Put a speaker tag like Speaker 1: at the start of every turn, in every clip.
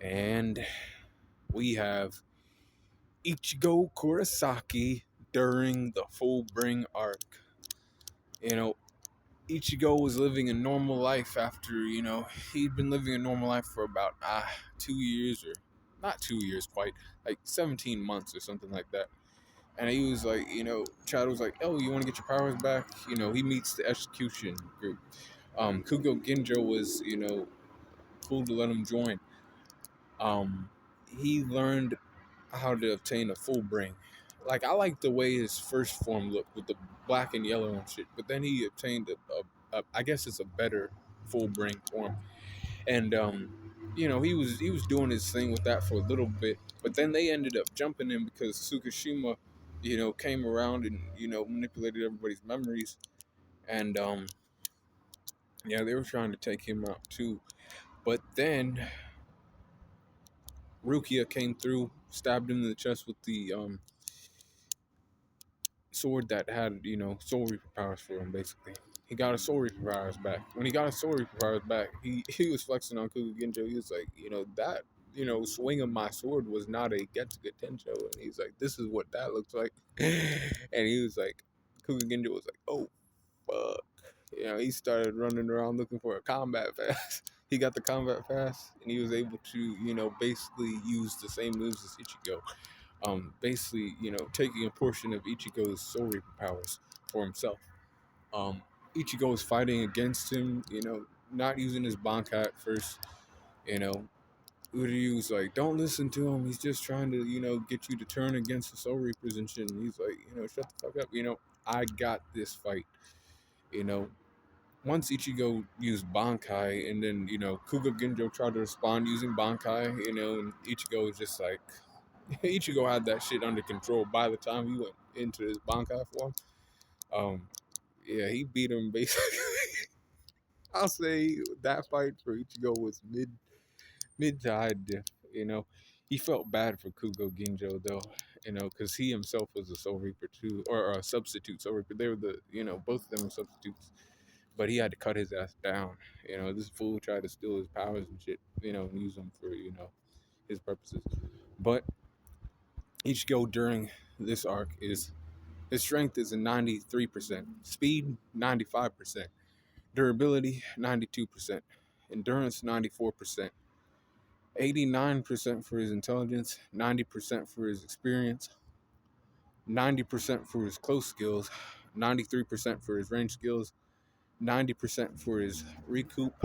Speaker 1: And we have Ichigo Kurosaki during the Fullbring arc. You know, Ichigo was living a normal life after, he'd been living a normal life for about 2 years, or not 2 years quite, like 17 months or something like that. And he was like, Chad was like, oh, you want to get your powers back? He meets the execution group. Kugo Ginjo was, cool to let him join. Um, he learned how to obtain a full bring. Like, I like the way his first form looked with the black and yellow and shit, but then he obtained I guess it's a better full bring form. And he was doing his thing with that for a little bit, but then they ended up jumping him because Tsukishima, came around and manipulated everybody's memories, and yeah, they were trying to take him out too. But then Rukia came through, stabbed him in the chest with the sword that had, soul reaper powers for him. Basically, he got his soul reaper powers back. When he got his soul reaper powers back, he was flexing on Kuga Genjo. He was like, that swing of my sword was not a Getsuga Tensho, and he's like, this is what that looks like. And he was like, Kuga Genjo was like, oh fuck. He started running around looking for a combat pass. He got the combat pass, and he was able to, basically use the same moves as Ichigo. Basically, taking a portion of Ichigo's Soul Reaper powers for himself. Ichigo was fighting against him, not using his Bankai at first. Uryu was like, don't listen to him. He's just trying to, get you to turn against the Soul Reapers and shit. And he's like, shut the fuck up. I got this fight. You know, Once Ichigo used Bankai, and then, Kuga Genjo tried to respond using Bankai, and Ichigo was just like, Ichigo had that shit under control by the time he went into his Bankai form. Um, yeah, he beat him basically. I'll say that fight for Ichigo was mid to high diff. He felt bad for Kugo Ginjo though. Because he himself was a Soul Reaper too, or a substitute Soul Reaper. They were both of them were substitutes. But he had to cut his ass down. This fool tried to steal his powers and shit. And use them for his purposes. But Ichigo during this arc is his strength is a 93%, speed 95%, durability 92%, endurance 94%, 89% for his intelligence, 90% for his experience, 90% for his close skills, 93% for his range skills, 90% for his recoup,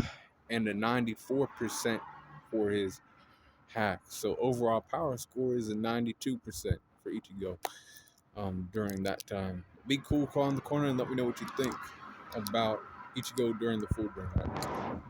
Speaker 1: and a 94% for his hack. So overall power score is a 92% for Ichigo during that time. Be cool, call in the corner and let me know what you think about Ichigo during the Fullbring arc.